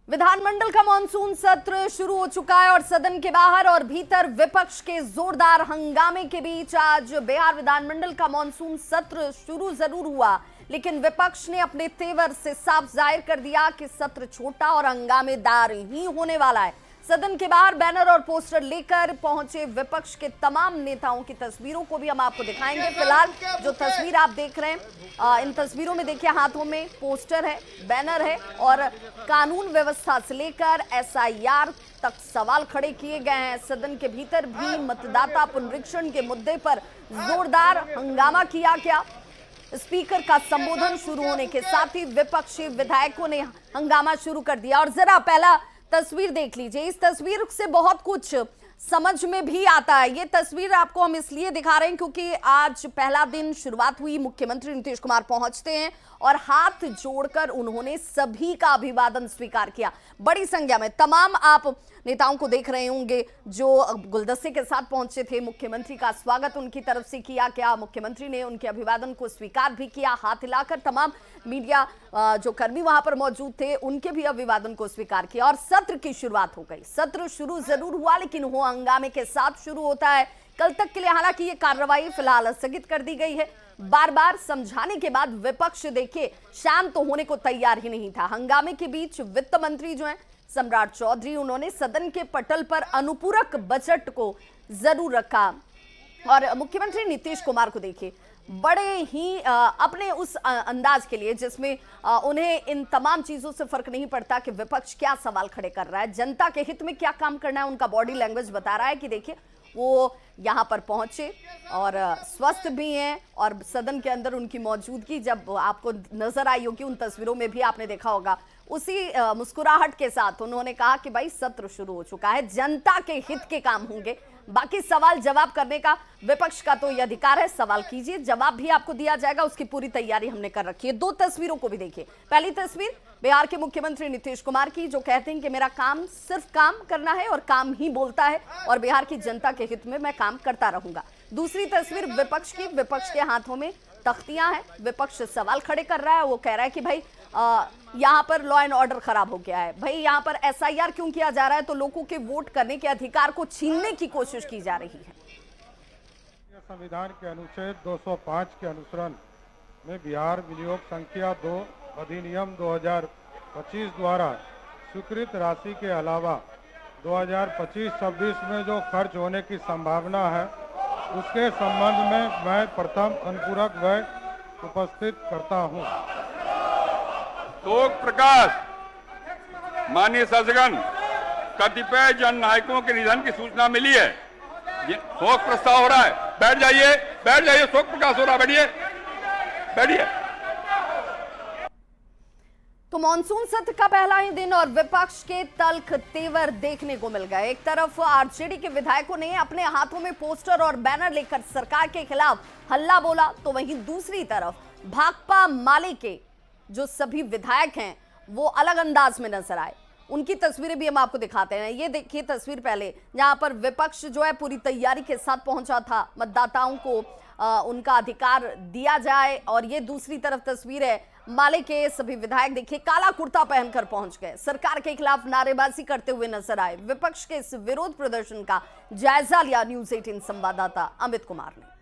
विधानमंडल का मानसून सत्र शुरू हो चुका है और सदन के बाहर और भीतर विपक्ष के जोरदार हंगामे के बीच आज बिहार विधानमंडल का मानसून सत्र शुरू जरूर हुआ, लेकिन विपक्ष ने अपने तेवर से साफ जाहिर कर दिया कि सत्र छोटा और हंगामेदार ही होने वाला है। सदन के बाहर बैनर और पोस्टर लेकर पहुंचे विपक्ष के तमाम नेताओं की तस्वीरों को भी हम आपको दिखाएंगे। फिलहाल जो तस्वीर आप देख रहे हैं, इन तस्वीरों में देखिए हाथों में पोस्टर है, बैनर है और कानून व्यवस्था से लेकर एसआईआर तक सवाल खड़े किए गए हैं। सदन के भीतर भी मतदाता पुनरीक्षण के मुद्दे पर जोरदार हंगामा किया गया। स्पीकर का संबोधन शुरू होने के साथ ही विपक्षी विधायकों ने हंगामा शुरू कर दिया। और जरा पहला तस्वीर देख लीजिए, इस तस्वीर से बहुत कुछ समझ में भी आता है। ये तस्वीर आपको हम इसलिए दिखा रहे हैं क्योंकि आज पहला दिन शुरुआत हुई, मुख्यमंत्री नीतीश कुमार पहुंचते हैं और हाथ जोड़कर उन्होंने सभी का अभिवादन स्वीकार किया। बड़ी संख्या में तमाम आप नेताओं को देख रहे होंगे जो गुलदस्ते के साथ पहुंचे थे। मुख्यमंत्री का स्वागत उनकी तरफ से किया गया, मुख्यमंत्री ने उनके अभिवादन को स्वीकार भी किया हाथ हिलाकर। तमाम मीडिया जो कर्मी वहां पर मौजूद थे उनके भी अभिवादन को स्वीकार किया और सत्र की शुरुआत हो गई। सत्र शुरू जरूर हुआ लेकिन वो हंगामे के साथ शुरू होता है। कल तक के लिए हालांकि ये कार्रवाई फिलहाल स्थगित कर दी गई है। बार बार समझाने के बाद विपक्ष देखिए शांत तो होने को तैयार ही नहीं था। हंगामे के बीच वित्त मंत्री जो हैं सम्राट चौधरी, उन्होंने सदन के पटल पर अनुपूरक बजट को जरूर रखा और मुख्यमंत्री नीतीश कुमार को देखिए बड़े ही अपने उस अंदाज के लिए जिसमें उन्हें इन तमाम चीजों से फर्क नहीं पड़ता कि विपक्ष क्या सवाल खड़े कर रहा है, जनता के हित में क्या काम करना है। उनका बॉडी लैंग्वेज बता रहा है कि देखिए वो यहाँ पर पहुंचे और स्वस्थ भी हैं और सदन के अंदर उनकी मौजूदगी जब आपको नजर आई होगी, उन तस्वीरों में भी आपने देखा होगा, उसी मुस्कुराहट के साथ उन्होंने कहा कि भाई सत्र शुरू हो चुका है, जनता के हित के काम होंगे, बाकी सवाल जवाब करने का विपक्ष का तो यह अधिकार है, सवाल कीजिए, जवाब भी आपको दिया जाएगा, उसकी पूरी तैयारी हमने कर रखी है। दो तस्वीरों को भी देखिए। पहली तस्वीर बिहार के मुख्यमंत्री नीतीश कुमार की जो कहते हैं कि मेरा काम सिर्फ काम करना है और काम ही बोलता है और बिहार की जनता के हित में मैं काम करता रहूंगा। दूसरी तस्वीर विपक्ष की, विपक्ष के हाथों में तख्तियां हैं, विपक्ष सवाल खड़े कर रहा है। वो कह रहा है कि भाई यहाँ पर लॉ एंड ऑर्डर खराब हो गया है, भाई यहाँ पर एसआईआर क्यों किया जा रहा है, तो लोगों के वोट करने के अधिकार को छीनने की कोशिश की जा रही है। संविधान के अनुच्छेद 205 के अनुसरण में बिहार विनियोग संख्या 2 अधिनियम 2025 द्वारा स्वीकृत राशि के अलावा 2025-26 में जो खर्च होने की संभावना है उसके संबंध में मैं प्रथम अनुपूरक व्यय उपस्थित करता हूं। शोक प्रकाश। माननीय शासकगण, कतिपय जन नायकों के निधन की सूचना मिली है। शोक प्रस्ताव हो रहा है, बैठ जाइए, बैठ जाइए, शोक प्रकाश हो रहा है, बैठिए, बैठिए। तो मानसून सत्र का पहला ही दिन और विपक्ष के तल्ख तेवर देखने को मिल गए। एक तरफ आरजेडी के विधायकों ने अपने हाथों में पोस्टर और बैनर लेकर सरकार के खिलाफ हल्ला बोला, तो वहीं दूसरी तरफ भाकपा माले के जो सभी विधायक हैं वो अलग अंदाज में नजर आए। उनकी तस्वीरें भी हम आपको दिखाते हैं। ये देखिए तस्वीर पहले, जहां पर विपक्ष जो है पूरी तैयारी के साथ पहुंचा था, मतदाताओं को उनका अधिकार दिया जाए, और ये दूसरी तरफ तस्वीर है माले के सभी विधायक देखिए काला कुर्ता पहनकर पहुंच गए, सरकार के खिलाफ नारेबाजी करते हुए नजर आए। विपक्ष के इस विरोध प्रदर्शन का जायजा लिया न्यूज़ 18 संवाददाता अमित कुमार ने।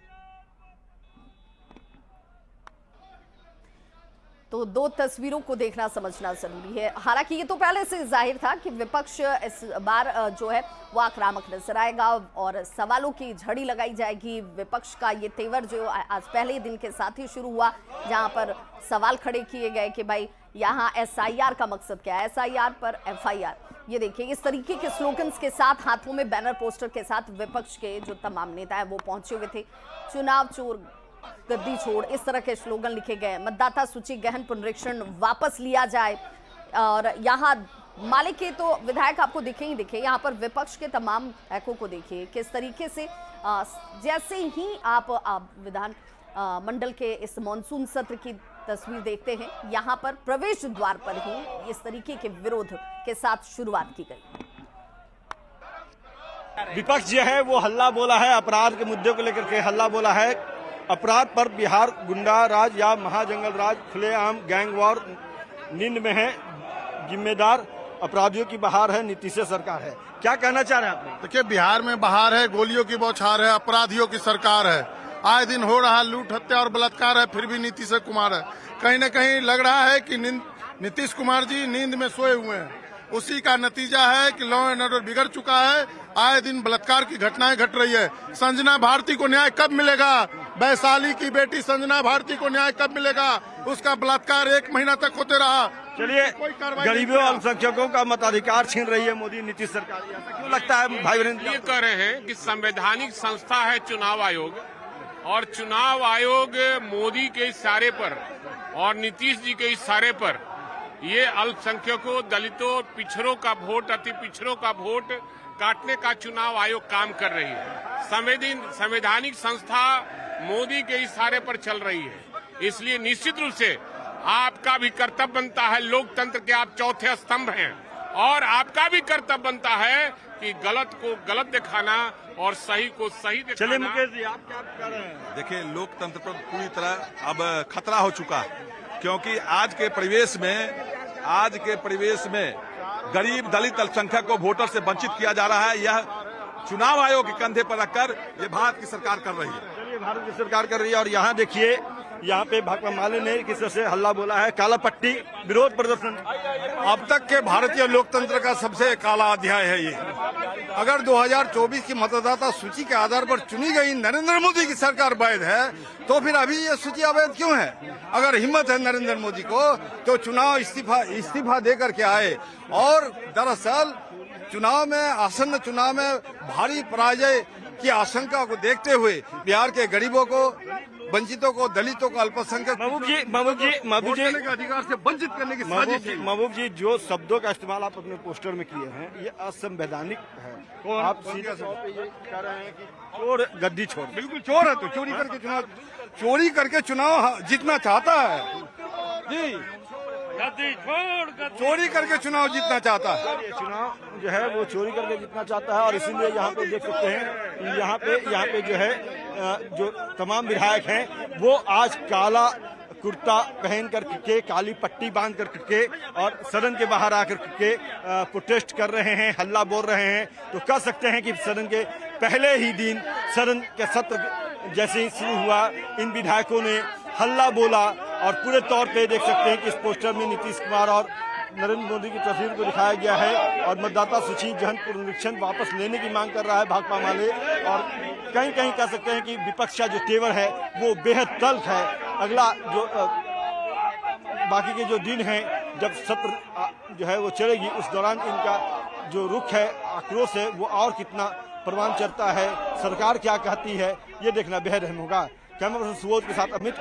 तो दो तस्वीरों को देखना समझना जरूरी है। हालांकि ये तो पहले से जाहिर था कि विपक्ष इस बार जो है वो आक्रामक नजर आएगा और सवालों की झड़ी लगाई जाएगी। विपक्ष का ये तेवर जो आज पहले दिन के साथ ही शुरू हुआ, जहां पर सवाल खड़े किए गए कि भाई यहाँ एसआईआर का मकसद क्या है, एसआईआर पर एफआईआर। ये देखिए इस तरीके के स्लोगन्स के साथ, हाथों में बैनर पोस्टर के साथ विपक्ष के जो तमाम नेता है वो पहुंचे हुए थे। चुनाव चोर गद्दी छोड़, इस तरह के स्लोगन लिखे गए। मतदाता सूची गहन पुनरीक्षण वापस लिया जाए। और यहाँ माले के तो विधायक आपको दिखे ही दिखे, यहाँ पर विपक्ष के तमाम विधायकों को देखिए किस तरीके से जैसे ही आप विधान मंडल के इस मानसून सत्र की तस्वीर देखते हैं, यहाँ पर प्रवेश द्वार पर ही इस तरीके के विरोध के साथ शुरुआत की गई। विपक्ष जो है वो हल्ला बोला है, अपराध के मुद्दे को लेकर के हल्ला बोला है। अपराध पर बिहार गुंडा राज या महाजंगल राज खुलेआम गैंग वॉर नींद में है। जिम्मेदार अपराधियों की बहार है, नीतीश सरकार है। क्या कहना चाह रहे हैं आप? देखिए, बिहार में बहार है, गोलियों की बौछार है, अपराधियों की सरकार है, आए दिन हो रहा लूट हत्या और बलात्कार है, फिर भी नीतीश कुमार है। कहीं न कहीं लग रहा है कि नीतीश कुमार जी नींद में सोए हुए हैं। उसी का नतीजा है कि लॉ एंड ऑर्डर बिगड़ चुका है, आए दिन बलात्कार की घटनाएं घट रही है। संजना भारती को न्याय कब मिलेगा? वैशाली की बेटी संजना भारती को न्याय कब मिलेगा? उसका बलात्कार 1 महीना तक होते रहा। चलिए, गरीबों और अल्पसंख्यकों का मताधिकार छीन रही है मोदी नीतीश सरकार। ऐसा क्यों लगता है भाई बहन? ये कह रहे हैं कि संवैधानिक संस्था है चुनाव आयोग, और चुनाव आयोग मोदी के इशारे पर और नीतीश जी के इशारे पर ये अल्पसंख्यकों, दलितों, पिछड़ों का वोट, अति पिछड़ों का वोट काटने का चुनाव आयोग काम कर रही है। संवैधानिक संस्था मोदी के इशारे पर चल रही है, इसलिए निश्चित रूप से आपका भी कर्तव्य बनता है, लोकतंत्र के आप चौथे स्तंभ हैं, और आपका भी कर्तव्य बनता है कि गलत को गलत दिखाना और सही को सही दिखाना। चलिए मुकेश जी, आप क्या कह रहे हैं? देखिए, लोकतंत्र पर पूरी तरह अब खतरा हो चुका है, क्योंकि आज के परिवेश में गरीब, दलित, अल्पसंख्यक को वोटर से वंचित किया जा रहा है। यह चुनाव आयोग के कंधे पर रखकर ये भारत की सरकार कर रही है। चलिए, भारत की सरकार कर रही है। और यहाँ देखिए, यहाँ पे भाकपा माले ने किस तरह से हल्ला बोला है, काला पट्टी विरोध प्रदर्शन। अब तक के भारतीय लोकतंत्र का सबसे काला अध्याय है ये। अगर 2024 की मतदाता सूची के आधार पर चुनी गई नरेंद्र मोदी की सरकार वैध है, तो फिर अभी ये सूची अवैध क्यों है? अगर हिम्मत है नरेंद्र मोदी को, तो चुनाव इस्तीफा देकर के आए। और दरअसल आसन्न चुनाव में भारी पराजय की आशंका को देखते हुए बिहार के गरीबों को, वंचितों को, दलितों को, अल्पसंख्यक महबूब जी के अधिकार से वंचित करने की साजिश है। महबूब जी, जो शब्दों का इस्तेमाल आप अपने पोस्टर में किए हैं, ये असंवैधानिक है। आप सीधे तौर पे ये कह रहे हैं कि चोर गद्दी छोड़। बिल्कुल चोर है, तो चोरी करके चुनाव जीतना चाहता है जी, चोरी करके चुनाव जीतना चाहता है। चुनाव जो है वो चोरी करके जीतना चाहता है, और इसीलिए यहाँ पे देख सकते हैं, यहाँ पे जो है जो तमाम विधायक हैं वो आज काला कुर्ता पहन करके, काली पट्टी बांध करके और सदन के बाहर आकर के प्रोटेस्ट कर रहे हैं, हल्ला बोल रहे हैं। तो कह सकते हैं कि सदन के पहले ही दिन, सदन के सत्र जैसे ही शुरू हुआ, इन विधायकों ने हल्ला बोला। और पूरे तौर पे देख सकते हैं कि इस पोस्टर में नीतीश कुमार और नरेंद्र मोदी की तस्वीर को दिखाया गया है, और मतदाता सूची गहन पुनरीक्षण वापस लेने की मांग कर रहा है भाकपा माले। और कहीं कहीं कह सकते हैं कि विपक्ष का जो तेवर है वो बेहद तल्ख है। अगला जो बाकी के जो दिन हैं, जब सत्र जो है वो चलेगी, उस दौरान इनका जो रुख है, आक्रोश है, वो और कितना परवान चढ़ता है, सरकार क्या कहती है, ये देखना बेहद अहम होगा। कैमरा पर्सन सुबोध के साथ अमित।